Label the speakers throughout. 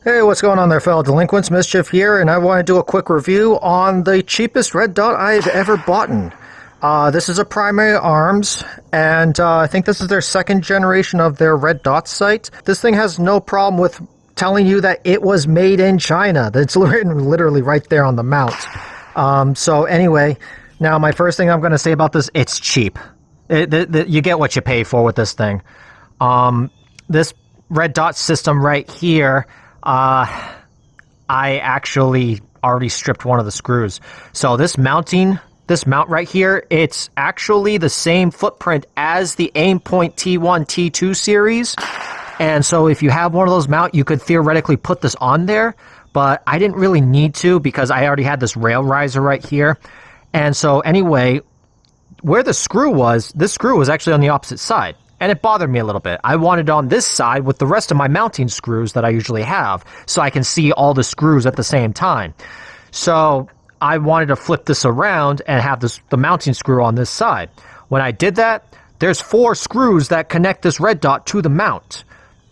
Speaker 1: Hey, what's going on there, fellow delinquents? Mischief here, and I want to do a quick review on the cheapest red dot I've ever bought. This is a Primary Arms, and I think this is their second generation of their red dot sight. This thing has no problem with telling you that it was made in China. It's literally right there on the mount. So anyway, now my first thing I'm going to say about this, it's cheap. You get what you pay for with this thing. This red dot system right here, I actually already stripped one of the screws. So this mount right here, it's actually the same footprint as the Aimpoint T1, T2 series. And so if you have one of those mount, you could theoretically put this on there, but I didn't really need to because I already had this rail riser right here. And so anyway, where the screw was, this screw was actually on the opposite side. And it bothered me a little bit. I wanted it on this side with the rest of my mounting screws that I usually have, so I can see all the screws at the same time. So I wanted to flip this around and have the mounting screw on this side. When I did that, there's 4 screws that connect this red dot to the mount,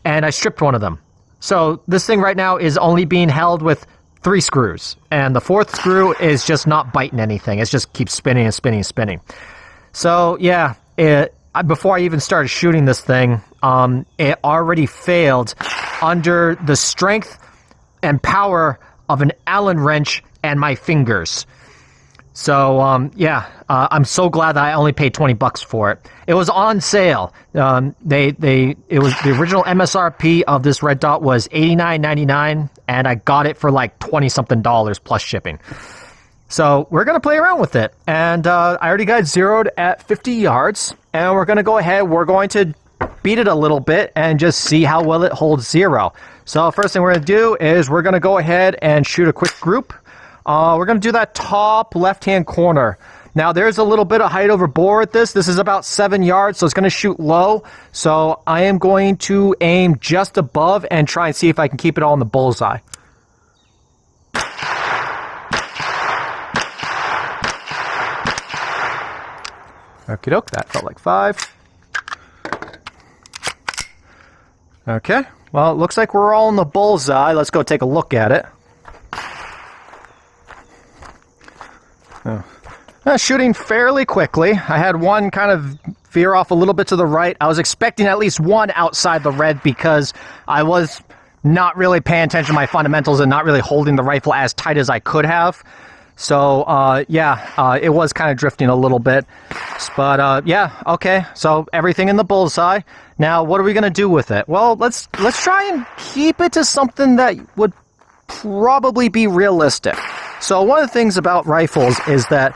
Speaker 1: and I stripped one of them. So this thing right now is only being held with 3 screws, and the 4th screw is just not biting anything. It just keeps spinning and spinning and spinning. So yeah, before I even started shooting this thing, it already failed under the strength and power of an Allen wrench and my fingers. So, yeah, I'm so glad that I only paid 20 bucks for it. It was on sale. It was the original MSRP of this red dot was $89.99, and I got it for like 20-something dollars plus shipping. So we're going to play around with it, and I already got zeroed at 50 yards, and we're going to go ahead, we're going to beat it a little bit and just see how well it holds zero. So first thing we're going to do is we're going to go ahead and shoot a quick group. We're going to do that top left-hand corner. Now there's a little bit of height over bore at this. This is about 7 yards, so it's going to shoot low. So I am going to aim just above and try and see if I can keep it all in the bullseye. Okie doke, that felt like 5. Okay, well, it looks like we're all in the bullseye. Let's go take a look at it. Shooting fairly quickly. I had one kind of veer off a little bit to the right. I was expecting at least one outside the red because I was not really paying attention to my fundamentals and not really holding the rifle as tight as I could have. So, yeah, it was kind of drifting a little bit. But, yeah, okay, so everything in the bullseye. Now, what are we going to do with it? Well, let's try and keep it to something that would probably be realistic. So one of the things about rifles is that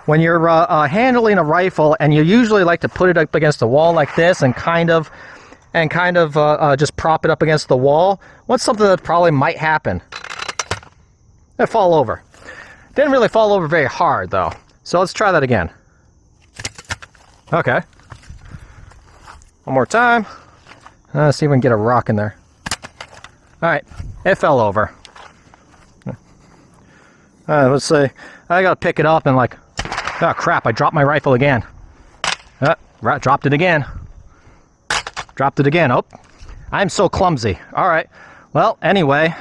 Speaker 1: when you're handling a rifle, and you usually like to put it up against the wall like this and kind of just prop it up against the wall, what's something that probably might happen? It'll fall over. Didn't really fall over very hard, though. So let's try that again. Okay. One more time. Let's see if we can get a rock in there. Alright, it fell over. Let's see. I gotta pick it up and like... Oh crap, I dropped my rifle again. Dropped it again. Dropped it again. Oh, I'm so clumsy. Alright. Well, anyway,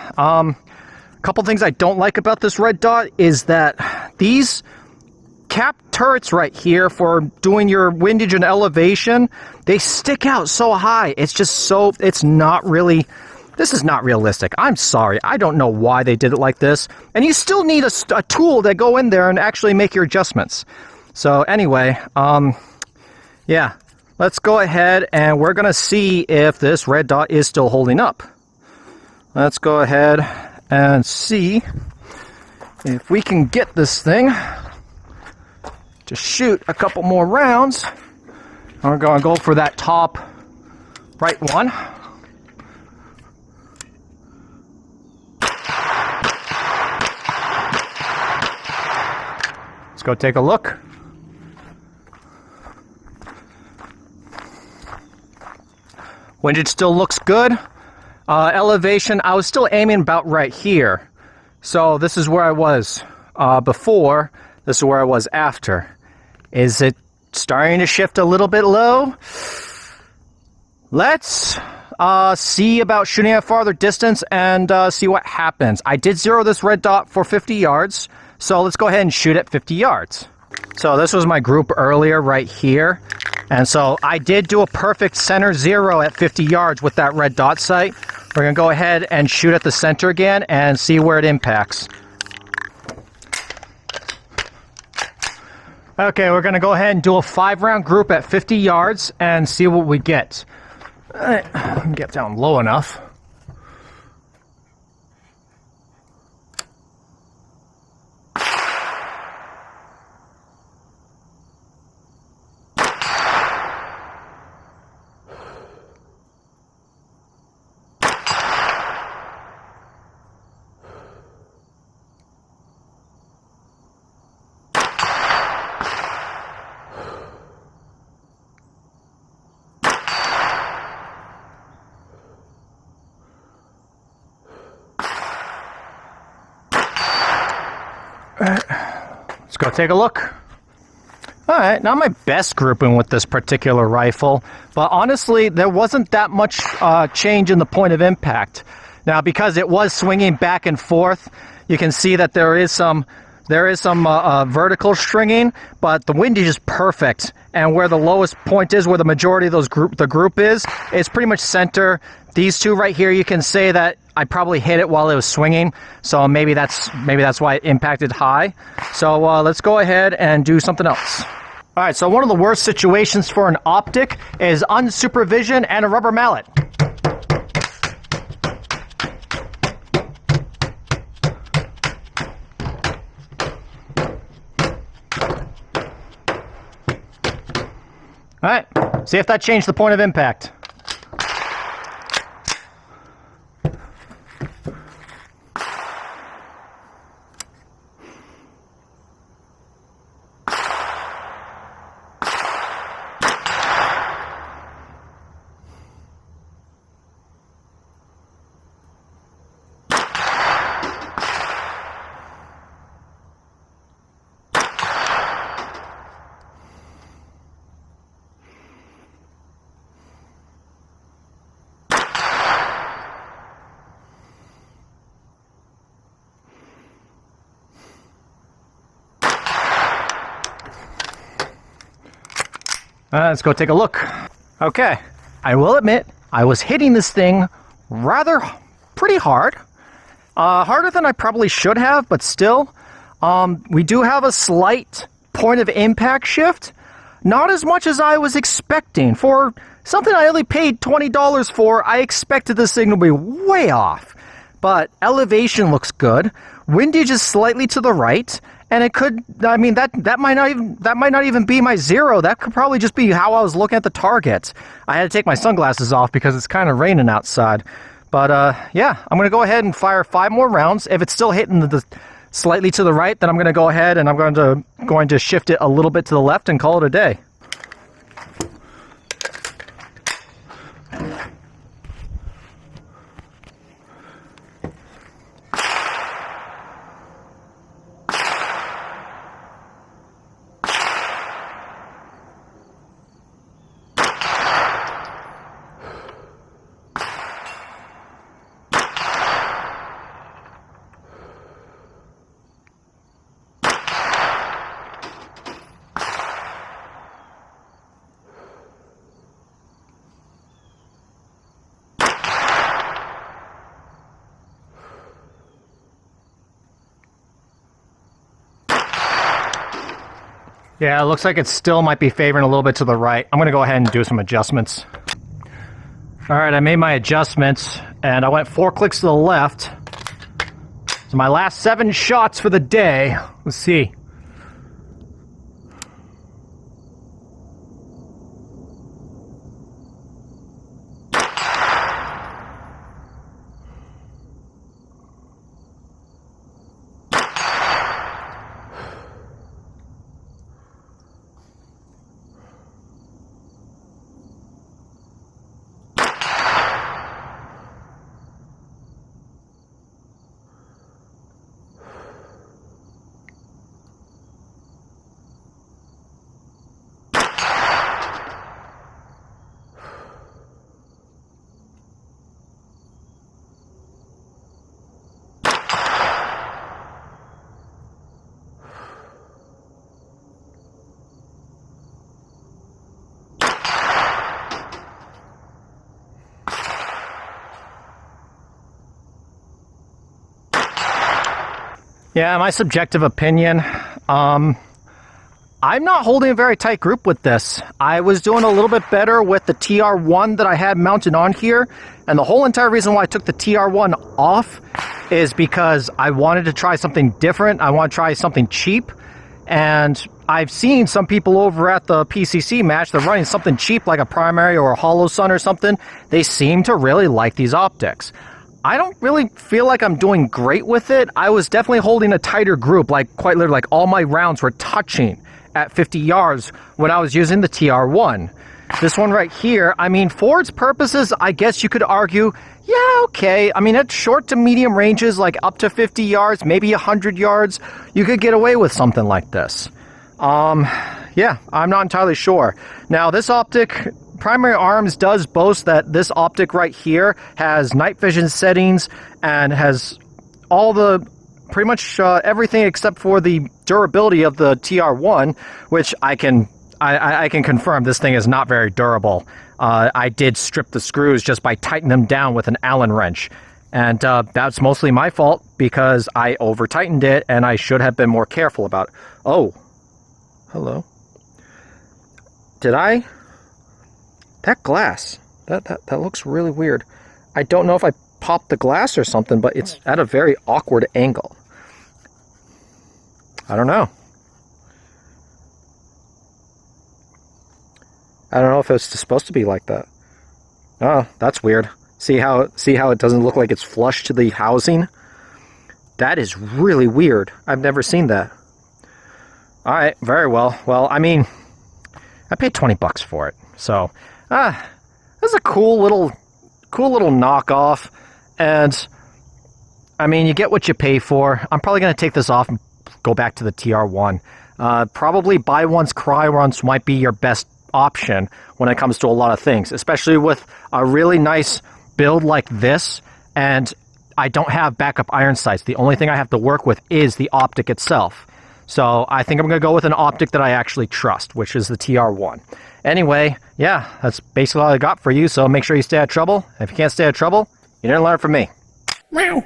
Speaker 1: couple things I don't like about this red dot is that these cap turrets right here for doing your windage and elevation, they stick out so high. It's just so, it's not really, this is not realistic. I'm sorry. I don't know why they did it like this. And you still need a tool to go in there and actually make your adjustments. So anyway, yeah, let's go ahead and we're going to see if this red dot is still holding up. Let's go ahead and see if we can get this thing to shoot a couple more rounds. We're going to go for that top right one. Let's go take a look. Windage still looks good. Elevation, I was still aiming about right here. So this is where I was before. This is where I was after. Is it starting to shift a little bit low? Let's see about shooting at farther distance and see what happens. I did zero this red dot for 50 yards, so let's go ahead and shoot at 50 yards. So this was my group earlier right here. And so I did do a perfect center zero at 50 yards with that red dot sight. We're going to go ahead and shoot at the center again and see where it impacts. Okay, we're going to go ahead and do a 5-round group at 50 yards and see what we get. Get down low enough. Let's go take a look. Alright, not my best grouping with this particular rifle, but honestly, there wasn't that much change in the point of impact. Now, because it was swinging back and forth, you can see that there is some vertical stringing, but the windage is perfect. And where the lowest point is, where the majority of the group is, it's pretty much center. These two right here, you can say that I probably hit it while it was swinging, so maybe that's why it impacted high. So let's go ahead and do something else. All right, so one of the worst situations for an optic is unsupervision and a rubber mallet. All right, see if that changed the point of impact. Let's go take a look. Okay, I will admit, I was hitting this thing pretty hard. Harder than I probably should have, but still. We do have a slight point of impact shift. Not as much as I was expecting. For something I only paid $20 for, I expected this thing to be way off. But elevation looks good. Windage is slightly to the right. And it could, I mean, that might not even be my zero. That could probably just be how I was looking at the target. I had to take my sunglasses off because it's kind of raining outside. But yeah, I'm going to go ahead and fire 5 more rounds. If it's still hitting the slightly to the right, then I'm going to go ahead and I'm going to shift it a little bit to the left and call it a day. Yeah, it looks like it still might be favoring a little bit to the right. I'm going to go ahead and do some adjustments. All right, I made my adjustments, and I went 4 clicks to the left. So my last 7 shots for the day. Let's see. Yeah, my subjective opinion, I'm not holding a very tight group with this. I was doing a little bit better with the TR1 that I had mounted on here, and the whole entire reason why I took the TR1 off is because I wanted to try something different. I want to try something cheap, and I've seen some people over at the PCC match, they're running something cheap like a primary or a hollow sun or something. They seem to really like these optics. I don't really feel like I'm doing great with it. I was definitely holding a tighter group, like quite literally, like all my rounds were touching at 50 yards when I was using the TR1. This one right here, I mean, for its purposes, I guess you could argue, yeah, okay. I mean, at short to medium ranges, like up to 50 yards, maybe 100 yards, you could get away with something like this. Yeah, I'm not entirely sure. Now, this optic, Primary Arms does boast that this optic right here has night vision settings and has all the, pretty much everything except for the durability of the TR1, which I can confirm this thing is not very durable. I did strip the screws just by tightening them down with an Allen wrench. And that's mostly my fault because I over-tightened it and I should have been more careful about it. Oh, hello. Did I? That glass, that looks really weird. I don't know if I popped the glass or something, but it's at a very awkward angle. I don't know. I don't know if it's supposed to be like that. Oh, that's weird. See how it doesn't look like it's flush to the housing? That is really weird. I've never seen that. All right, very well. Well, I mean, I paid 20 bucks for it. So, that's a cool little knockoff. And I mean, you get what you pay for. I'm probably going to take this off and go back to the TR1. Probably buy once, cry once might be your best option when it comes to a lot of things, especially with a really nice build like this. And I don't have backup iron sights. The only thing I have to work with is the optic itself. So I think I'm going to go with an optic that I actually trust, which is the TR1. Anyway, yeah, that's basically all I got for you, so make sure you stay out of trouble. If you can't stay out of trouble, you didn't learn from me.
Speaker 2: Meow.